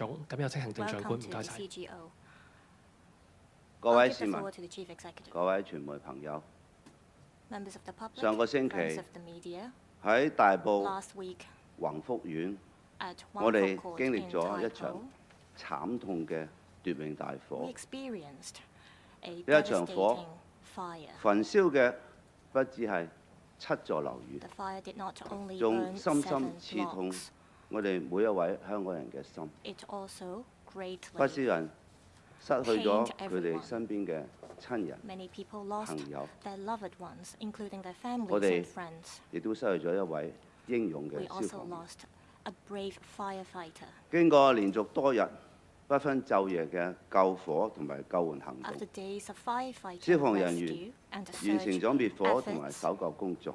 咁有請行政長官，唔該晒。各位市民、各位傳媒朋友，上個星期喺大埔宏福苑，我哋經歷咗一場慘痛嘅奪命大火。呢一場火焚燒嘅不只係7座樓宇，仲深深刺痛我哋每一位香港人嘅心。不少人失去咗佢哋身邊嘅親人、朋友，我哋亦都失去咗一位英勇嘅消防員。經過連續多日不分晝夜嘅救火同埋救援行動，消防人員完成咗滅火同埋搜救工作，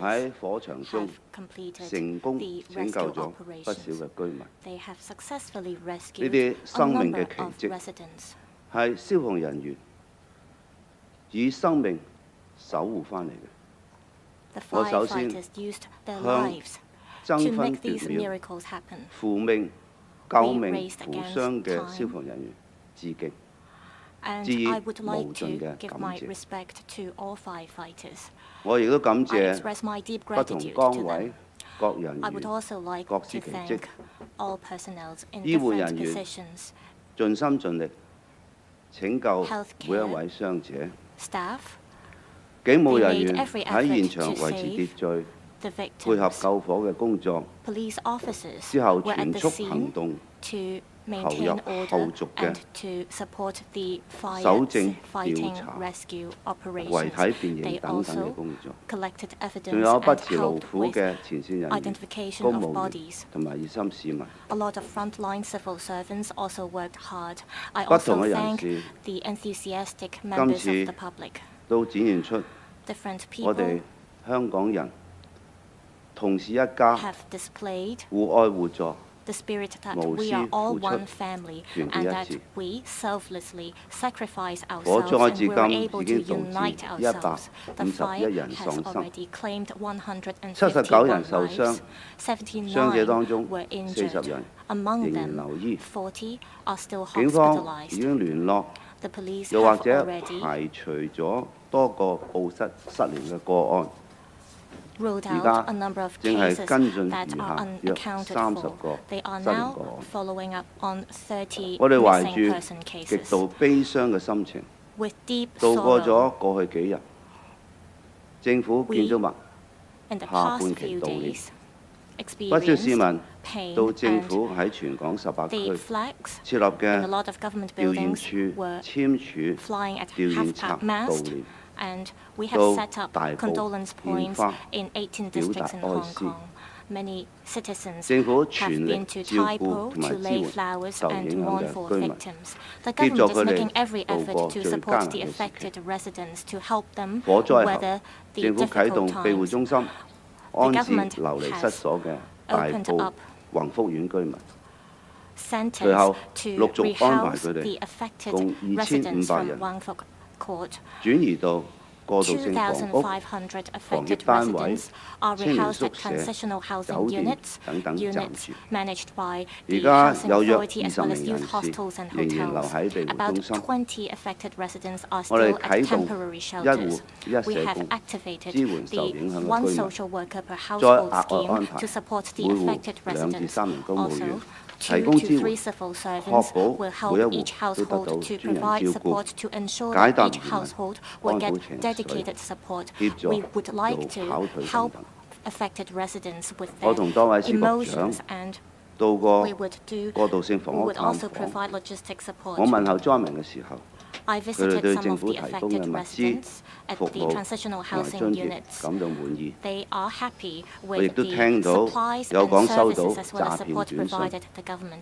喺火場中成功拯救咗不少嘅居民。呢啲生命嘅奇蹟係消防人員以生命守護翻嚟嘅。我首先向爭分奪秒、扶命救命扶傷嘅消防人員致敬，致以無盡嘅感謝。我亦都感謝不同崗位各人員各司其職，醫護人員盡心盡力拯救每一位傷者，警務人員喺現場維持秩序，配合救火嘅工作，之後全速行動，投入後續嘅搜證、調查、遺體辨認等等嘅工作，仲有不辭勞苦嘅前線人員、公務員同埋熱心市民。不同嘅人士今次都展現出我哋香港人同是一家、互愛互助、無私付出、團結一致。火災至今已經導致151人喪生，79人受傷，傷者當中40人仍然留醫。警方已經聯絡，又或者排除咗多個報失失聯嘅個案。而家正係跟進餘下約30個失聯個案。我哋懷住極度悲傷嘅心情，度過咗過去幾日。政府建築物下半期到了，不少市民到政府喺全港18區設立嘅調研處簽署調研冊悼念。到大埔獻花表達哀思。政府全力照顧同埋支援受影響嘅居民，協助佢哋度過最艱難嘅時期。火災後，政府啟動庇護中心，安置流離失所嘅大埔宏福苑居民。隨後陸續安排佢哋共2500人轉移到過渡性房屋、防疫單位、青年宿舍、酒店等等暫住。而家有約20名人士仍然留喺庇護中心。我哋啟動一戶一社工，支援受影響嘅居民，再額外安排每戶2至3名公務員。提供支援，確保每一戶都得到專人照顧，解答疑問、安撫情緒、協助做跑腿等等。我同多位司局長到過過渡性房屋探訪，我問候災民嘅時候，佢哋對政府提供嘅物資、服務同埋津貼感到滿意。我亦都聽到有講收到詐騙短信，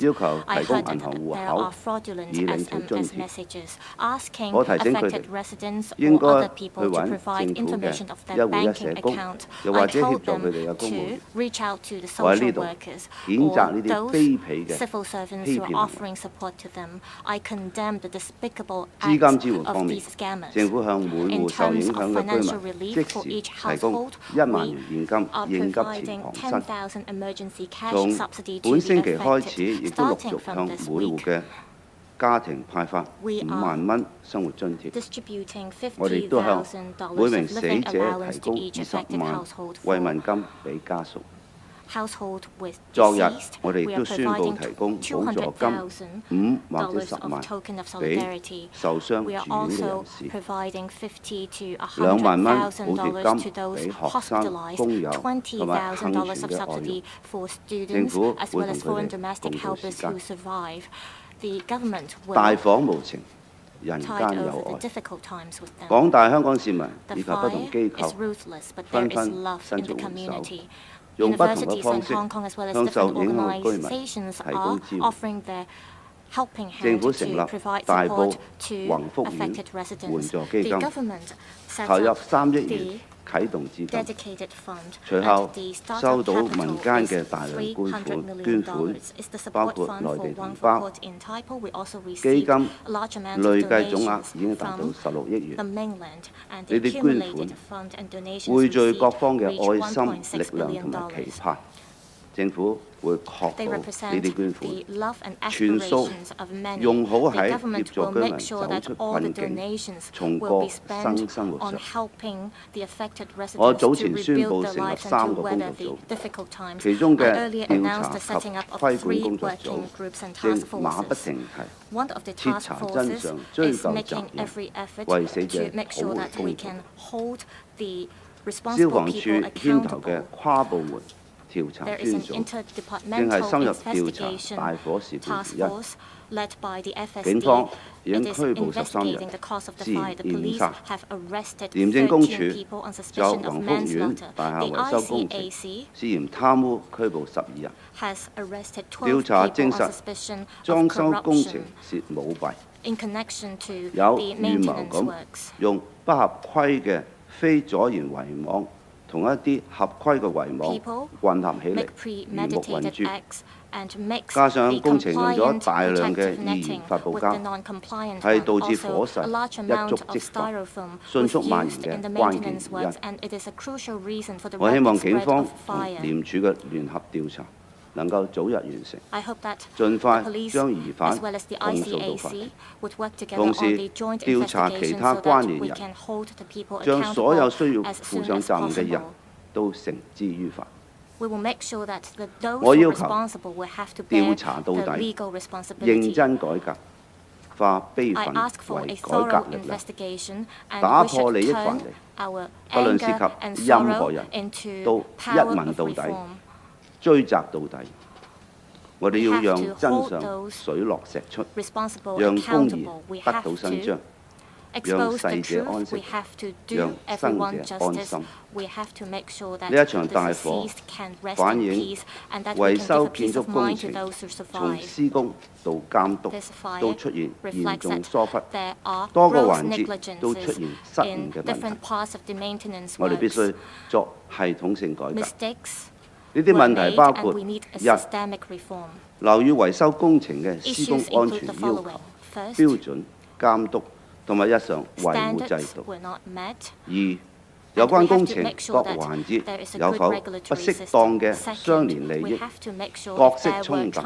要求提供銀行戶口以領取津貼。我提醒佢哋應該去揾政府嘅一戶一社工，又或者協助佢哋嘅公務員。我喺呢度譴責呢啲卑鄙嘅欺騙行為。資金支援方面，政府向每戶受影響嘅居民即時提供1萬元現金應急錢旁身。從本星期開始，亦都陸續向每戶嘅家庭派發5萬蚊生活津貼。我哋亦都向每名死者提供20萬慰問金俾家屬。昨日我哋亦都宣布提供補助金5或者10萬俾受傷住院嘅人士，2萬蚊補貼金俾學生、工友同埋幸存嘅外傭。政府會同佢哋共度時間。大火無情，人間有愛。廣大香港市民以及不同機構紛紛伸出援手，用不同嘅方式向受影響嘅居民提供支援。政府成立大埔宏福苑援助基金，投入3億元啟動資金。隨後收到民間嘅大量捐款，包括內地同胞。基金累計總額已經達到16億元。呢啲捐款匯聚各方嘅愛心、力量同埋期盼。政府會確保呢啲捐款全數用好喺協助居民走出困境、重過新生活上。我早前宣布成立3個工作組，其中嘅調查及規管工作組正馬不停蹄，徹查真相、追究責任，為死者討回公道。消防處牽頭嘅跨部門調查專組正係深入調查大火事件之一。警方已經拘捕13人，自然誤殺。廉政公署就宏福苑大廈維修工程涉嫌貪污拘捕12人。調查證實裝修工程涉舞弊，有預謀咁用不合規嘅非阻燃圍網同一啲合規嘅圍網混合起嚟，魚目混珠。加上工程用咗大量嘅易燃發泡膠，係導致火勢一觸即發、迅速蔓延嘅關鍵原因。我希望警方同廉署嘅聯合調查能夠早日完成，盡快將疑犯控訴到法庭。同時調查其他關聯人，將所有需要負上責任嘅人都繩之於法。我要求調查到底，認真改革，化悲憤為改革力量，打破利益藩籬，不論涉及任何人，都一問到底，追責到底。我哋要讓真相水落石出，讓公義得到伸張，讓逝者安息，讓生者安心。呢一場大火反映維修建築工程從施工到監督都出現嚴重疏忽，多個環節都出現失誤嘅問題。我哋必須作系統性改革。呢啲問題包括：一、樓宇維修工程嘅施工安全要求、標準、監督同埋日常維護制度；二、有關工程各環節有否不適當嘅相連利益、角色衝突、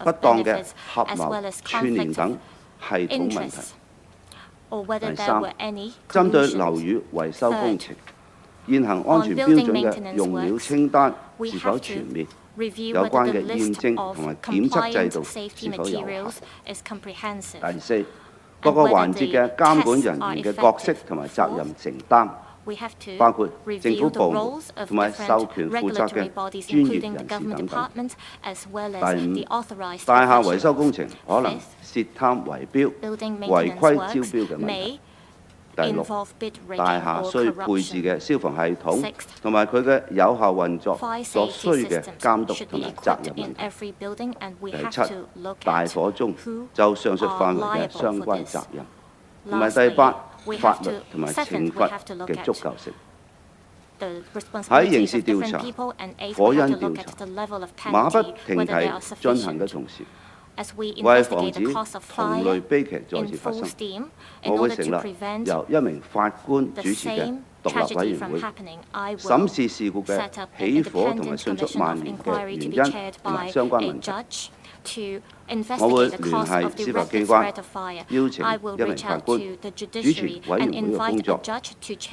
不當嘅合謀串連等系統問題；第三，針對樓宇維修工程，現行安全標準嘅用料清單是否全面？有關嘅驗證同埋檢測制度是否有效？第四，各個環節嘅監管人員嘅角色同埋責任承擔，包括政府部門同埋授權負責嘅專業人士等等。第五，大廈維修工程可能涉貪圍標、違規招標嘅問題。第六，大廈需配置嘅消防系統同埋佢嘅有效運作所需嘅監督同埋責任問題。第七，大火中就上述範圍嘅相關責任。同埋第八，法律同埋懲罰嘅足夠性。喺刑事調查、火因調查馬不停蹄進行嘅同時，為防止同類悲劇再次發生，我會成立由一名法官主持嘅獨立委員會，審視事故嘅起火同埋迅速蔓延嘅原因同埋相關問題。我會聯繫司法機關，邀請一名法官主持委員會嘅工作，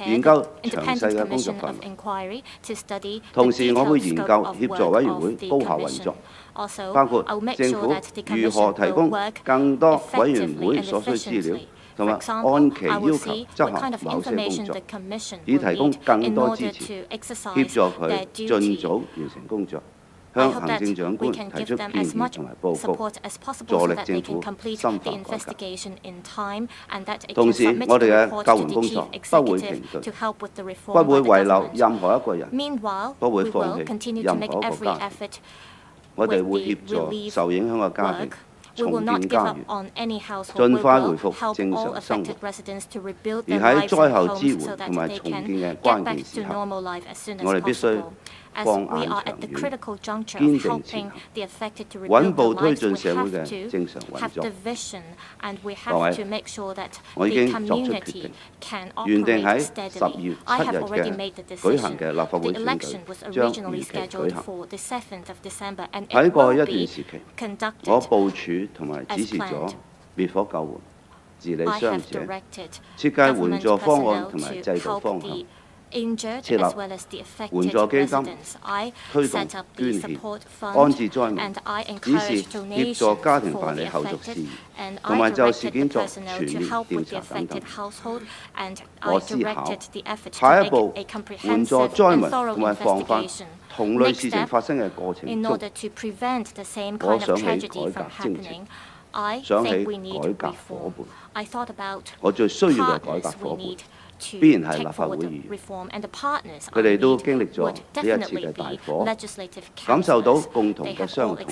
研究詳細嘅工作範圍。同時，我會研究協助委員會高效運作，包括政府如何提供更多委員會所需資料，同埋按期要求執行某些工作，以提供更多支持，協助佢盡早完成工作。向行政長官提出建議同埋報告，助力政府深化改革。同時，我哋嘅救援工作不會停頓，不會遺留任何一個人，不會放棄任何一個家庭。我哋會協助受影響嘅家庭重建家園，盡快回復正常生活。而喺災後支援同埋重建嘅關鍵時刻，我哋必須放眼長遠，堅定前行，穩步推進社會嘅正常運作。各位，我已經作出決定，原定喺10月7日嘅舉行嘅立法會選舉將如期舉行。喺過去一段時期，我部署同埋指示咗滅火救援、治理傷者、設計援助方案同埋制度方向。設立援助基金，推動捐獻、安置災民，指示協助家庭辦理後續事宜，同埋就事件作全面調查等等。我思考下一步援助災民同埋防範同類事情發生嘅過程中，我想起改革征程，想起改革伙伴。我最需要嘅改革伙伴，必然係立法會議員，佢哋都經歷咗呢一次嘅大火，感受到共同嘅傷痛，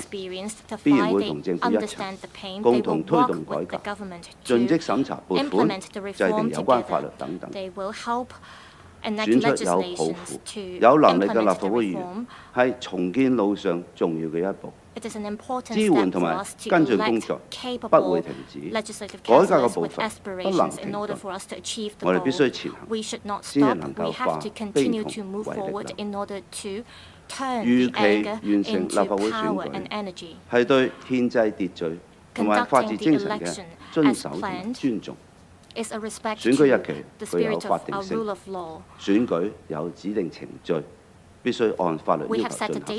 必然會同政府一齊共同推動改革，盡職審查撥款、制定有關法律等等，選出有抱負、有能力嘅立法會議員，係重建路上重要嘅一步。支援同埋跟進工作不會停止，改革嘅步伐不能停頓，我哋必須前行，先至能夠化悲痛為力量。如期完成立法會選舉，係對憲制秩序同埋法治精神嘅遵守同埋尊重。選舉日期具有法定性，選舉有指定程序，必須按法律要求進行。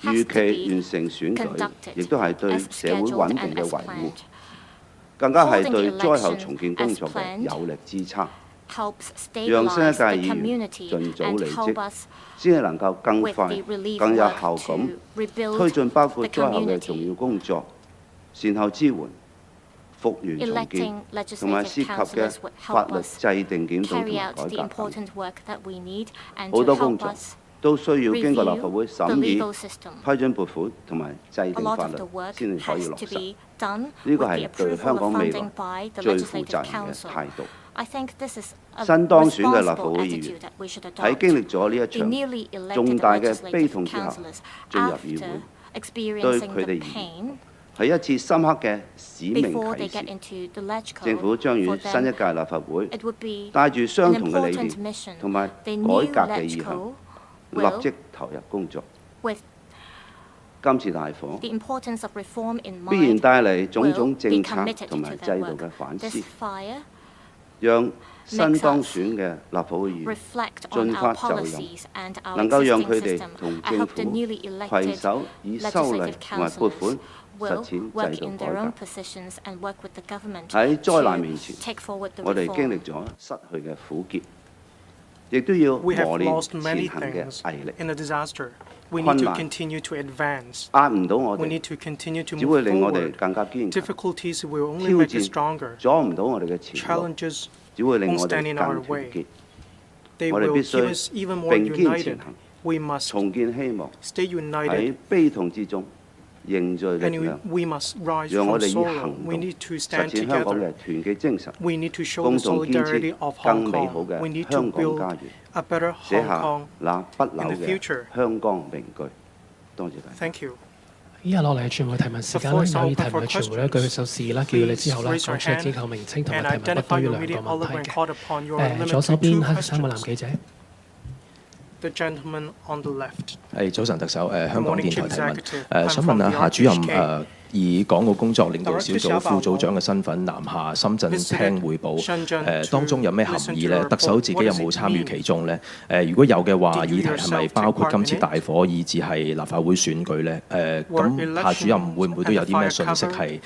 如期完成選舉，亦都係對社會穩定嘅維護，更加係對災後重建工作嘅有力支撐。讓新一屆議員盡早離職，先係能夠更快、更有效咁推進包括災後嘅重要工作、善後支援、復原重建同埋涉及嘅法律制定檢討同改革等，好多工作都需要經過立法會審議、批准撥款同埋制定法律先至可以落實。呢個係對香港未來最負責任嘅態度。新當選嘅立法會議員喺經歷咗呢一場重大嘅悲痛之後進入議會，對佢哋而言係一次深刻嘅使命啟示。政府將與新一屆立法會帶住相同嘅理念同埋改革嘅意向，立即投入工作。今次大火必然帶嚟種種政策同埋制度嘅反思，讓新當選嘅立法會議員盡快就任，能夠讓佢哋同政府攜手以修例同埋撥款實踐制度改革。喺災難面前，我哋經歷咗失去嘅苦澀，亦都要磨練前行嘅毅力。困難壓唔到我哋，只會令我哋更加堅強。挑戰阻唔到我哋嘅前路，只會令我哋更團結。我哋必須並肩前行，重建希望，喺悲痛之中凝聚力量，讓我哋以行動實踐香港嘅團結精神，共同建設更美好嘅香港家園，寫下那不朽嘅香港名句。多謝大家。以下落嚟傳媒提問時間啦，有意提問嘅傳媒咧舉起手示意啦，叫你之後咧講出機構名稱同埋提問不多於2個問題嘅。左手邊黑衫嘅男記者。係早晨，特首，香港電台提問，想問下夏主任以港澳工作領導小組副組長嘅身份南下深圳聽匯報，當中有咩含義呢？特首自己有冇參與其中呢？如果有嘅話，議題係咪包括今次大火以至係立法會選舉呢？咁夏主任會唔會都有啲咩信息係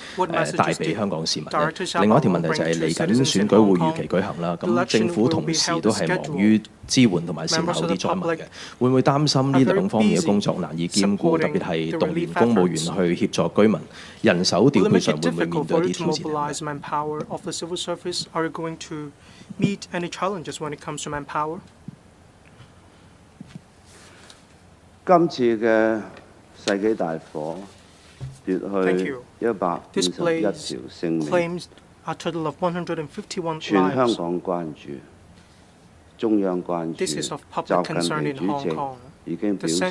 帶俾香港市民呢？另外一條問題就係嚟緊選舉會如期舉行啦，咁政府同時都係忙於支援同埋善後啲災民嘅，會唔會擔心呢兩方面嘅工作難以兼顧？特別係動員公務員去協助居民，人手調配上會唔會面對啲挑戰？今次嘅世紀大火奪去151條性命，全香港關注。中央關注，習近平主席已經表示係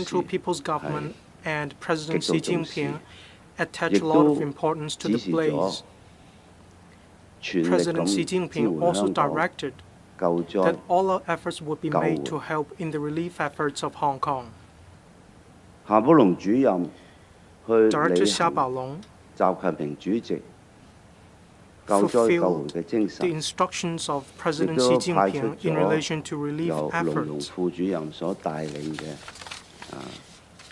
極度重視，亦都指示咗全力咁支援香港救災救援。夏寶龍主任去履行習近平主席救災救援嘅精神，亦都派出咗由盧龍副主任所帶領嘅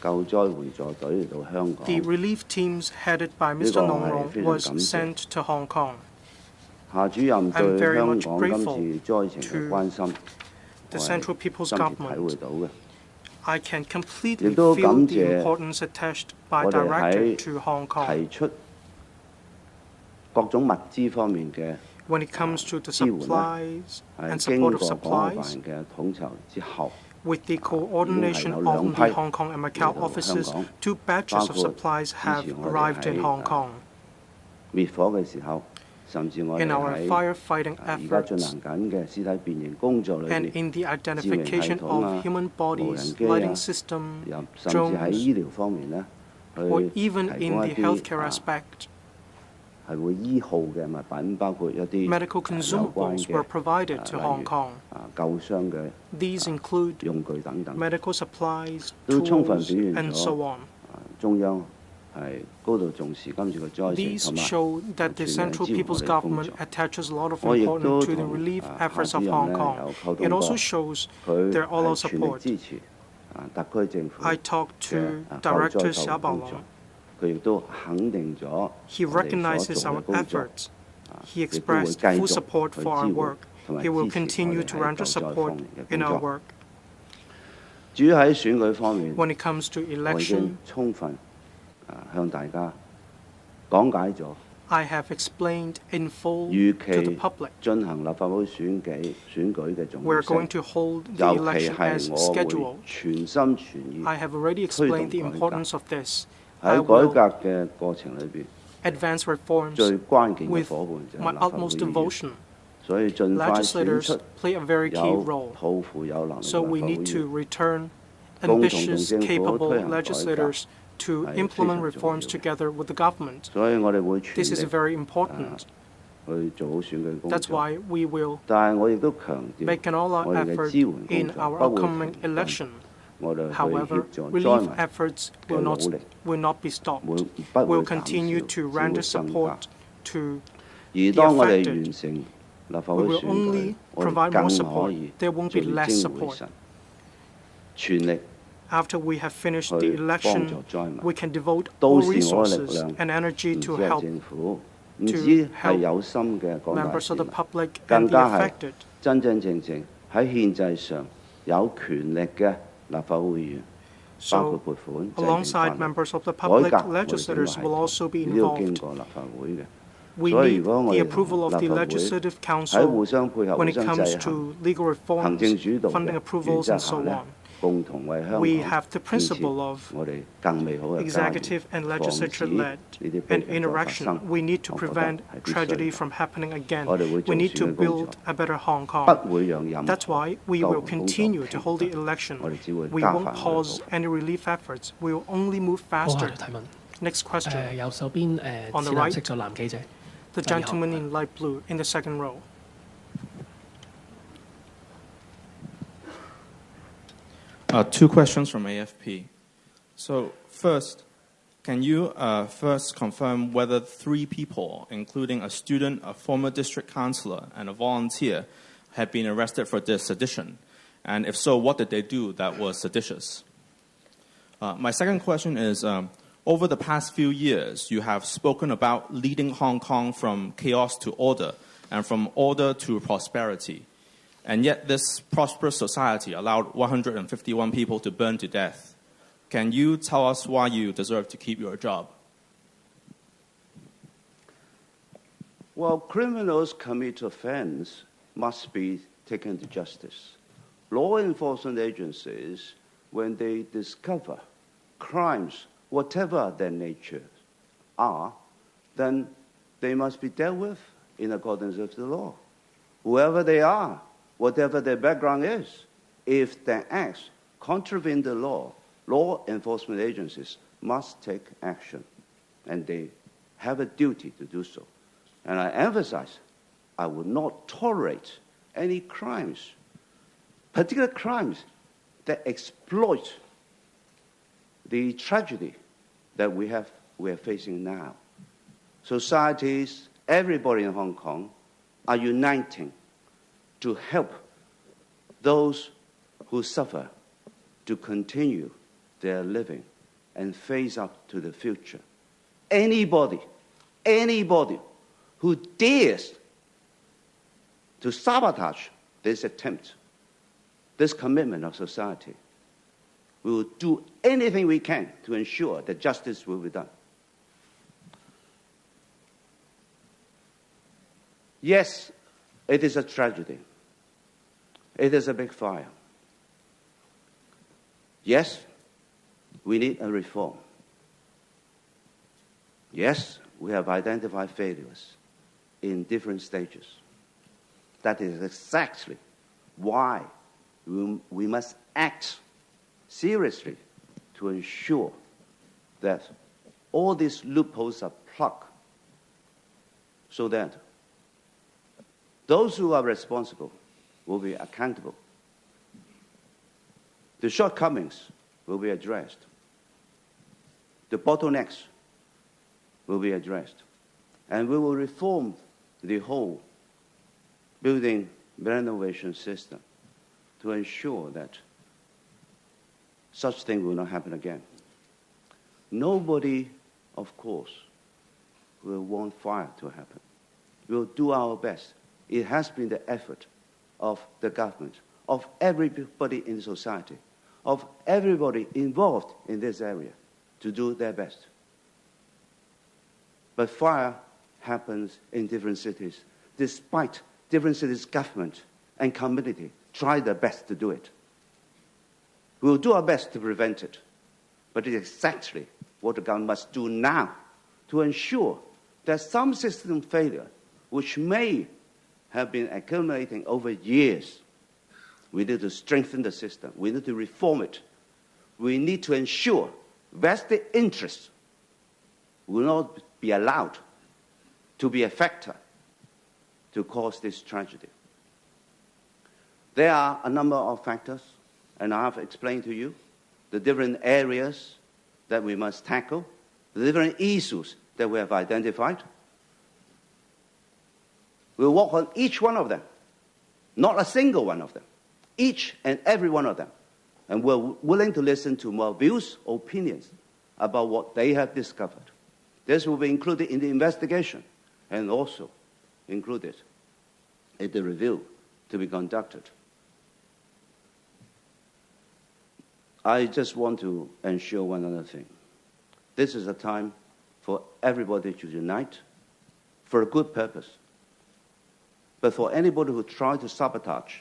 救災援助隊嚟到香港。呢個係非常感謝。夏主任對香港今次災情嘅關心，我係深切體會到嘅。亦都感謝我哋喺提出各種物資方面嘅支援咧，係經過港澳辦嘅統籌之後，已經係有2批嚟到香港，包括之前我哋喺滅火嘅時候，甚至我哋喺而家進行緊嘅屍體辨認工作裏邊，智能系統啊、無人機啊，甚至喺醫療方面咧，去提供一啲係會醫耗嘅物品，包括一啲有關嘅例如救傷嘅用具等等，都充分表現咗中央係高度重視今次嘅災情，同埋全力支援我哋工作。我亦都同夏主任有溝通過，佢係全力支持特區政府嘅救災工作。佢亦都肯定咗我哋所做嘅工作，亦都會繼續去支援同埋支持我哋喺救災方面嘅工作。至於喺選舉方面，我已經充分向大家講解咗預期進行立法會選舉嘅重要性，尤其係我會全心全意推動改革。喺改革嘅過程裏邊，最關鍵嘅伙伴就係立法會議員，所以盡快選出有抱負有能力嘅立法會議員，共同同政府推行改革，係非常重要。所以我哋會全力去做好選舉工作。但係我亦都強調，我哋嘅支援工作不會停頓。我哋去協助災民嘅努力，不會減少，只會增加。而當我哋完成立法會選舉，我哋更可以聚精會神，全力去幫助災民。到時我嘅力量唔止係政府，唔止係有心嘅廣大市民，更加係真真正正喺憲制上有權力嘅立法會議員，包括撥款、制定法例、改革我哋嘅法例，呢都要經過立法會嘅。所以如果我哋立法會喺互相配合、互相制衡、行政主導嘅原則下咧，共同為香港建設我哋更美好嘅家園，防止呢啲悲劇再發生。我覺得係必須嘅。我哋會做選舉工作，不會讓任何救援工作停頓。我哋只會加快我哋嘅步伐。好，提問。Next question. 右手邊淺藍色咗男記者。The gentleman in light blue in the second row. Two questions from AFP. So first, can you first confirm whether 3 people, including a student, a former district councillor, and a volunteer, have been arrested for this sedition? And if so, what did they do that was seditious? My second question is, over the past few years, you have spoken about leading Hong Kong from chaos to order and from order to prosperity. And yet this prosperous society allowed 151 people to burn to death. Can you tell us why you deserve to keep your job? Well, criminals commit offense must be taken to justice. Law enforcement agencies, when they discover crimes, whatever their nature are, then they must be dealt with in accordance with the law. Whoever they are, whatever their background is, if their acts contravene the law, law enforcement agencies must take action, and they have a duty to do so. And I emphasize, I would not tolerate any crimes, particular crimes that exploit the tragedy that we are facing now. Societies, everybody in Hong Kong are uniting to help those who suffer to continue their living and face up to the future. Anybody who dares to sabotage this attempt, this commitment of society, we will do anything we can to ensure that justice will be done. Yes, it is a tragedy. It is a big fire. Yes, we need a reform. Yes, we have identified failures in different stages. That is exactly why we must act seriously to ensure that all these loopholes are plugged so that those who are responsible will be accountable. The shortcomings will be addressed. The bottlenecks will be addressed. And we will reform the whole building renovation system to ensure that such thing will not happen again. Nobody, of course, will want fire to happen. We'll do our best. It has been the effort of the government, of everybody in society, of everybody involved in this area to do their best. But fire happens in different cities, despite different cities' government and community try their best to do it. We will do our best to prevent it, but it is exactly what the government must do now to ensure that some system failure, which may have been accumulating over years, we need to strengthen the system. We need to reform it. We need to ensure vested interests will not be allowed to be a factor to cause this tragedy. There are a number of factors, and I have explained to you the different areas that we must tackle, the different issues that we have identified. We'll work on each one of them, not a single one of them, each and every one of them. And we're willing to listen to more views, opinions about what they have discovered. This will be included in the investigation and also included in the review to be conducted. I just want to ensure one other thing. This is a time for everybody to unite for a good purpose. But for anybody who tries to sabotage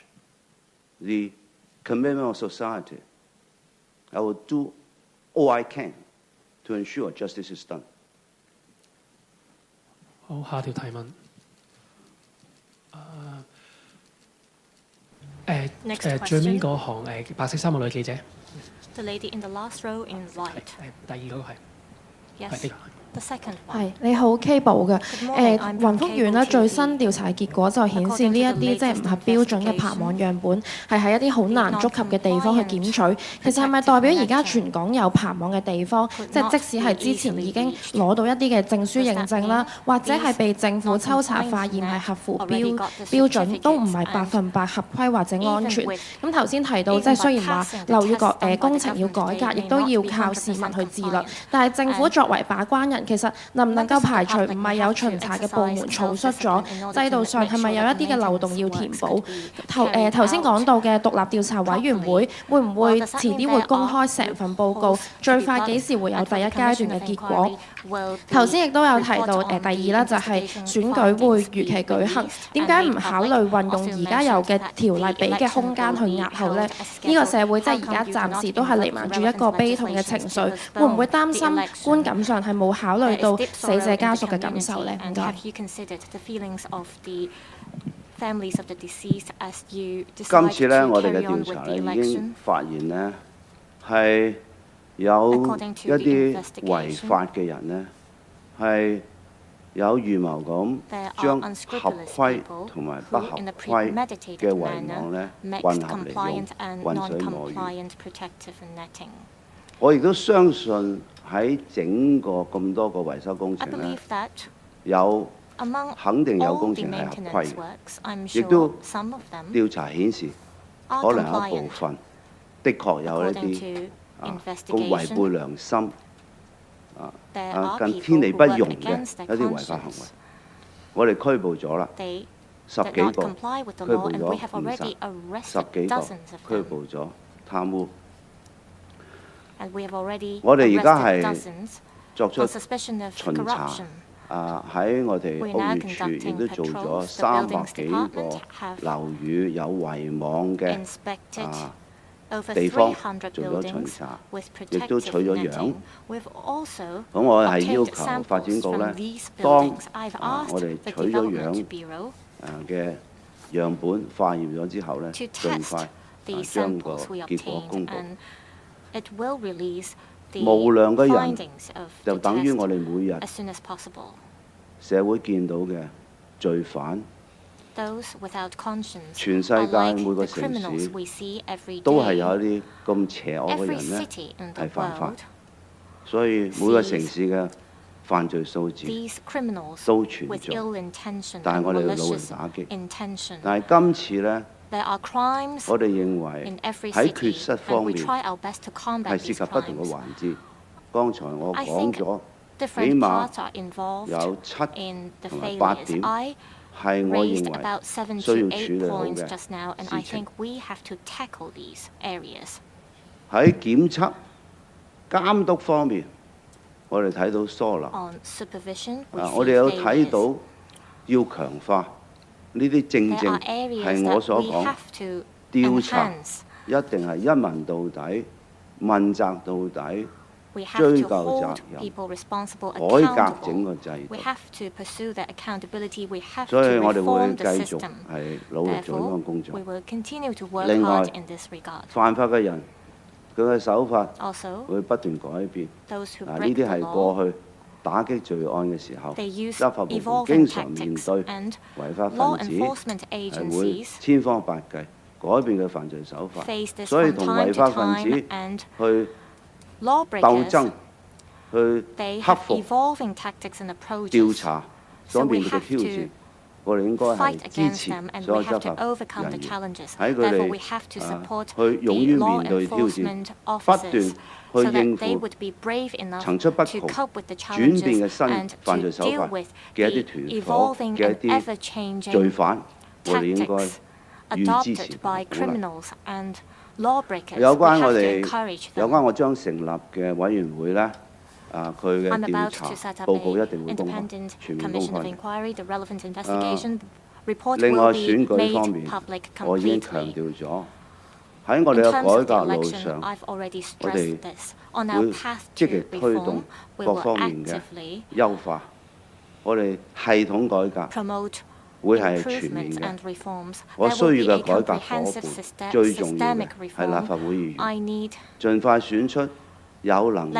the commitment of society, I will do all I can to ensure justice is done. 好，下條提問。最尾嗰行白色衫嘅女記者。The lady in the last row in white. 第二嗰個係。係你好 Cable 嘅雲福苑咧最新調查結果就顯示呢一啲即係唔合標準嘅爬網樣本係喺一啲好難觸及嘅地方去檢取。其實係咪代表而家全港有爬網嘅地方，即係即使係之前已經攞到一啲嘅證書認證啦，或者係被政府抽查發現係合乎標準，都唔係100%合規或者安全？咁頭先提到即係雖然話樓宇工程要改革，亦都要靠市民去自律，但係政府作為把關人，其實能唔能夠排除唔係有巡查嘅部門草率咗？制度上係咪有一啲嘅漏洞要填補？頭先講到嘅獨立調查委員會會唔會遲啲會公開成份報告？最快幾時會有第一階段嘅結果？頭先亦都有提到第二啦，就係選舉會如期舉行，點解唔考慮運用而家有嘅條例俾嘅空間去押後呢？呢個社會即係而家暫時都係瀰漫住一個悲痛嘅情緒，會唔會擔心觀感上係冇考慮到死者家屬嘅感受呢？唔該。今次呢，我哋嘅調查呢已經發現呢係有一啲違法嘅人呢係有預謀咁將合規同埋不合規嘅圍網呢混合嚟用，混水摸魚。我亦都相信喺整個咁多個維修工程呢，肯定有工程係合規嘅，亦都調查顯示可能有一部分的確有一啲咁違背良心更天理不容嘅一啲違法行為。我哋拘捕咗啦，10幾個，拘捕咗誤殺，10幾個拘捕咗貪污。我哋而家係作出巡查，喺我哋屋宇署亦都做咗300幾個樓宇有圍網嘅地方做咗巡查，亦都取咗樣。咁我係要求發展局呢，當我哋取咗樣嘅樣本化驗咗之後呢，盡快將個結果公佈。無良嘅人就等於我哋每日社會見到嘅罪犯。全世界每個城市都係有一啲咁邪惡嘅人呢係犯法，所以每個城市嘅犯罪數字都存在，但係我哋要努力打擊。但係今次呢，我哋認為喺缺失方面係涉及不同嘅環節。剛才我講咗，起碼有7同埋8點係我認為需要處理好嘅事情。喺檢測監督方面，我哋睇到疏漏。我哋有睇到要強化。呢啲正係我所講，調查一定係一問到底、問責到底、追究責任、改革整個制度。所以我哋會繼續係努力做呢項工作。另外，犯法嘅人佢嘅手法會不斷改變。呢啲係過去打擊罪案嘅時候，執法部門經常面對違法分子係會千方百計改變佢犯罪手法，所以同違法分子去鬥爭、去克服調查所面對嘅挑戰，我哋應該係支持所有執法人員喺佢哋去勇於面對挑戰，不斷去應付層出不窮轉變嘅新犯罪手法嘅一啲團伙嘅一啲罪犯，我哋應該予以支持鼓勵。有關我將成立嘅委員會呢，佢嘅調查報告一定會公開，全面公開。另外選舉方面，我已經強調咗。喺我哋嘅改革路上，我哋會積極推動各方面嘅優化。我哋系統改革會係全面嘅。我需要嘅改革伙伴最重要嘅係立法會議員，盡快選出有能力、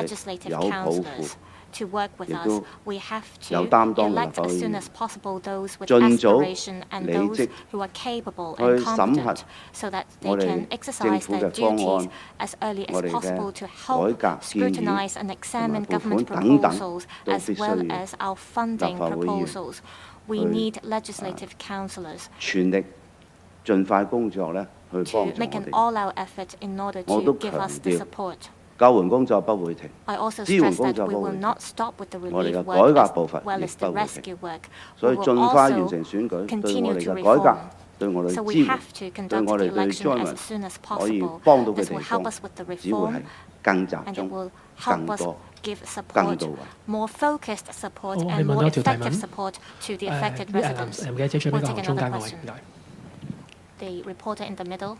有抱負、to work with 亦 us. 都 We have 有 to 擔當嘅立 elect 法 as 會議 soon 員 as possible those with 盡早 aspiration and 履 those 職 who are capable 去 and 審核 competent, so that 我 they 哋 can 政 exercise 府 their 嘅方 duties 案 as early 我 as 哋嘅 possible to 改 help 革建議 scrutinize and 同 examine 埋撥 government 款等等 proposals 都 as 必須 well 要 as our 立 funding 法會議員 proposals. We 去 need legislative councillors 全力盡快工作咧，去幫 to 助我 make an 哋。 all-out effort in order 我都 to give 強 us the 調 support. 救援工作不會停， I also 支援 stress 工 that 作 we 不 will 會停， not stop with the 我哋 relief 嘅 work 改 as 革步伐 well 亦 as the 不會停。 rescue work. 所 We 以 will 盡快完 also 成選舉，對我 continue 哋 to 嘅改革 reform.，對我哋 So 嘅 we 支援， have to 對 conduct 我 the 哋對 election 災 as 民 soon as 可以 possible. 幫到嘅 This 地 will help 方， us with the 只會係 reform, 更集 and it 中、 will 更 help us 多、give 更 support, 到位。 more focused support 好，我哋 and 問 more 多條提 effective 問。 support to the affected 唔 residents. 記得遮住比 We'll 較 take 中 another 間嗰位， question. 唔該。The reporter in the middle.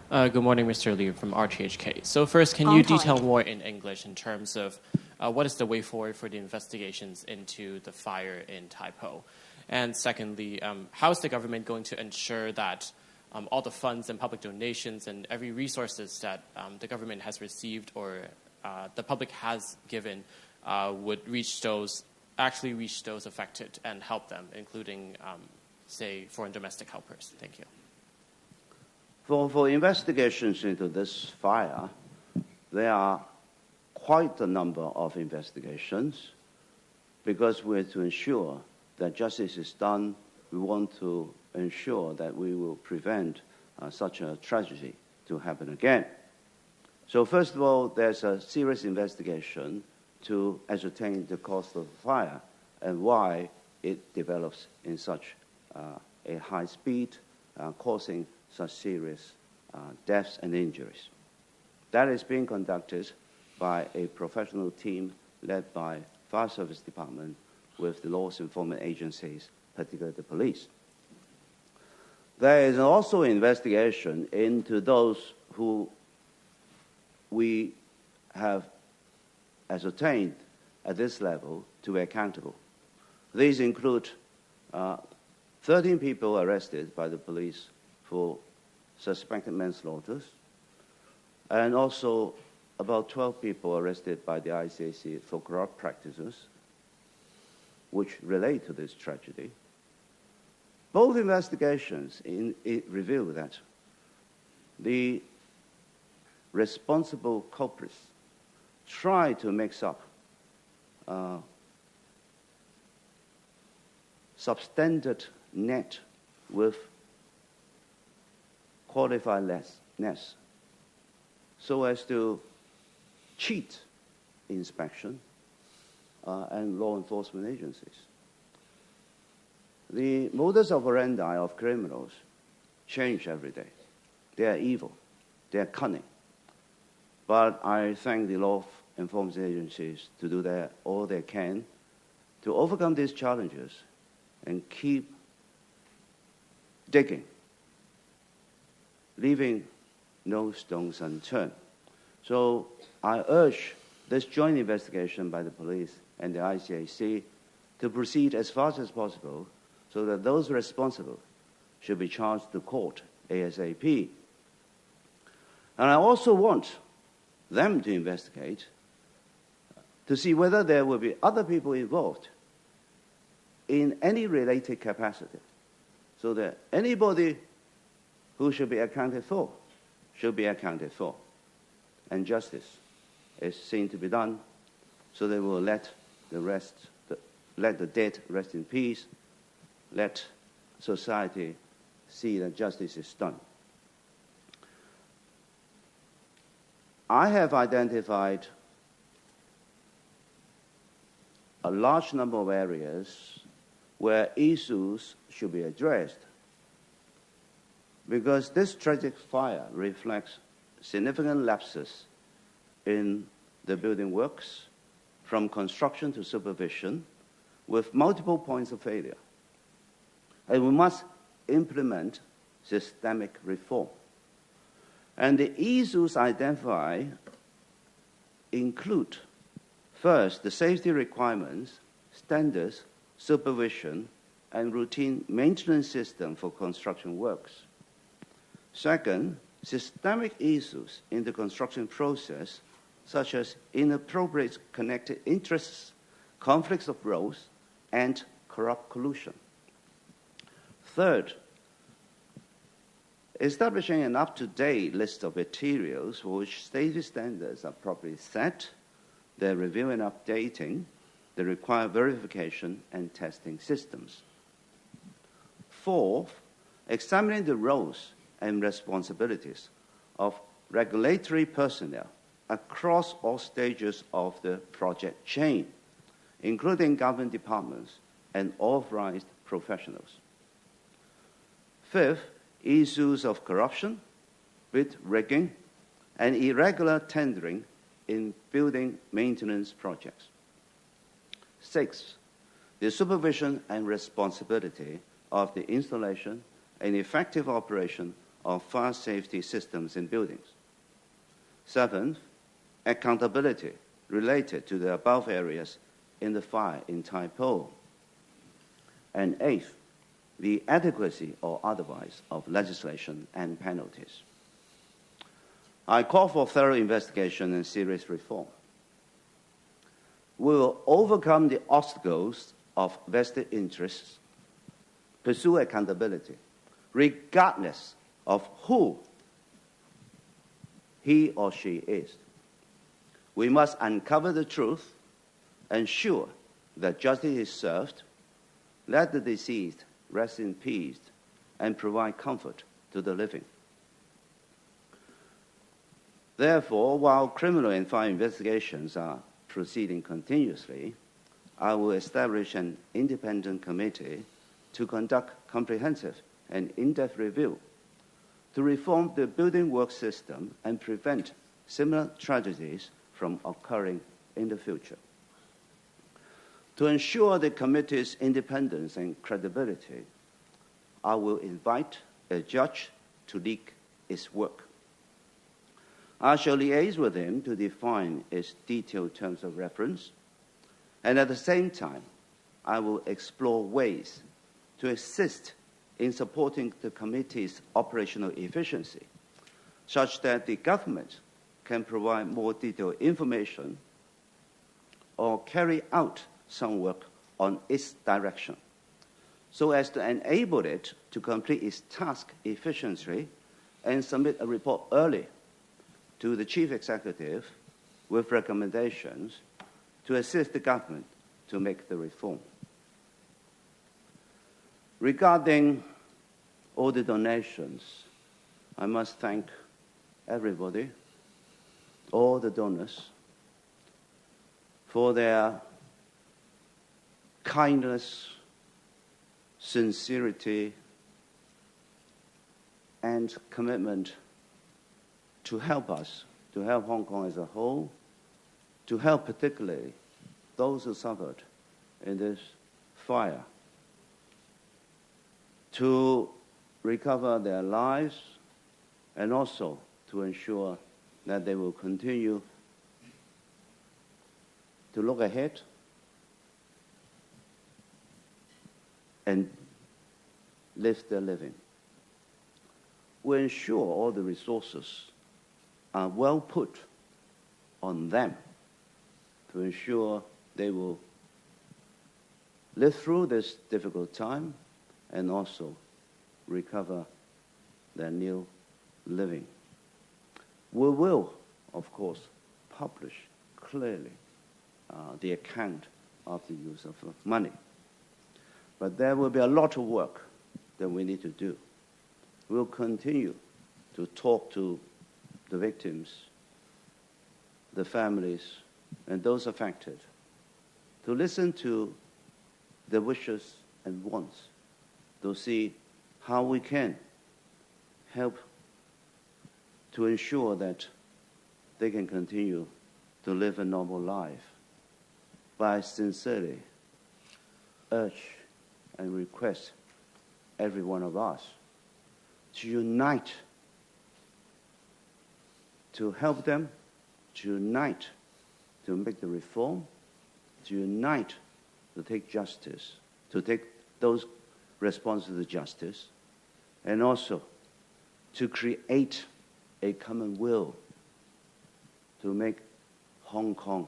Good morning, Mr. Liu from RTHK. So first, can you detail more in English in terms of what is the way forward for the investigations into the fire in Taipo? And secondly, how is the government going to ensure that all the funds and public donations and every resources that the government has received or the public has given would actually reach those affected and help them, including, say, foreign domestic helpers? Thank you. For investigations into this fire, there are quite a number of investigations because we're to ensure that justice is done. We want to ensure that we will prevent such a tragedy to happen again. So first of all, there's a serious investigation to ascertain the cause of the fire and why it develops in such a high speed, causing such serious deaths and injuries. That is being conducted by a professional team led by Fire Service Department with the law enforcement agencies, particularly the police. There is also an investigation into those who we have ascertained at this level to be accountable. These include 13 people arrested by the police for suspected manslaughter, and also about 12 people arrested by the ICAC for corrupt practices, which relate to this tragedy. Both investigations reveal that the responsible culprits try to mix up substandard net with qualified lessness, so as to cheat inspection and law enforcement agencies. The modus operandi of criminals change every day. They are evil. They are cunning. But I thank the law enforcement agencies to do all they can to overcome these challenges and keep digging, leaving no stones unturned. So I urge this joint investigation by the police and the ICAC to proceed as fast as possible so that those responsible should be charged to court ASAP. And I also want them to investigate to see whether there will be other people involved in any related capacity, so that anybody who should be accounted for should be accounted for, and justice is seen to be done, so they will let the dead rest in peace, let society see that justice is done. I have identified a large number of areas where issues should be addressed, because this tragic fire reflects significant lapses in the building works, from construction to supervision, with multiple points of failure. And we must implement systemic reform. And the issues identified include, first, the safety requirements, standards, supervision, and routine maintenance system for construction works. Second, systemic issues in the construction process such as inappropriate connected interests, conflicts of roles, and corrupt collusion. Third, establishing an up-to-date list of materials for which safety standards are properly set, their review and updating, the required verification and testing systems. Fourth, examining the roles and responsibilities of regulatory personnel across all stages of the project chain, including government departments and authorized professionals. Fifth, issues of corruption, bid rigging, and irregular tendering in building maintenance projects. Sixth, the supervision and responsibility of the installation and effective operation of fire safety systems in buildings. Seventh, accountability related to the above areas in the fire in Tai Po. And eighth, the adequacy or otherwise of legislation and penalties. I call for thorough investigation and serious reform. We will overcome the obstacles of vested interests, pursue accountability, regardless of who he or she is. We must uncover the truth, ensure that justice is served, let the deceased rest in peace, and provide comfort to the living. Therefore, while criminal and fire investigations are proceeding continuously, I will establish an independent committee to conduct comprehensive and in-depth review to reform the building work system and prevent similar tragedies from occurring in the future. To ensure the committee's independence and credibility, I will invite a judge to lead its work. I shall liaise with him to define its detailed terms of reference, and at the same time, I will explore ways to assist in supporting the committee's operational efficiency, such that the government can provide more detailed information or carry out some work on its direction, so as to enable it to complete its task efficiently and submit a report early to the Chief Executive with recommendations to assist the government to make the reform. Regarding all the donations, I must thank everybody, all the donors, for their kindness, sincerity, and commitment to help us, to help Hong Kong as a whole, to help particularly those who suffered in this fire, to recover their lives, and also to ensure that they will continue to look ahead and live their living. We ensure all the resources are well put on them to ensure they will live through this difficult time and also recover their new living. We will, of course, publish clearly the account of the use of money. But there will be a lot of work that we need to do. We'll continue to talk to the victims, the families, and those affected, to listen to their wishes and wants, to see how we can help to ensure that they can continue to live a normal life. But I sincerely urge and request every one of us to unite, to help them, to unite to make the reform, to unite to take justice, to take those responsible to justice, and also to create a common will to make Hong Kong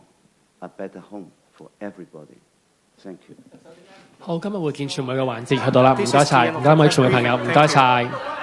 a better home for everybody. Thank you. 好，今日會見傳媒嘅環節去到啦，唔該晒，唔該各位傳媒朋友，唔該晒。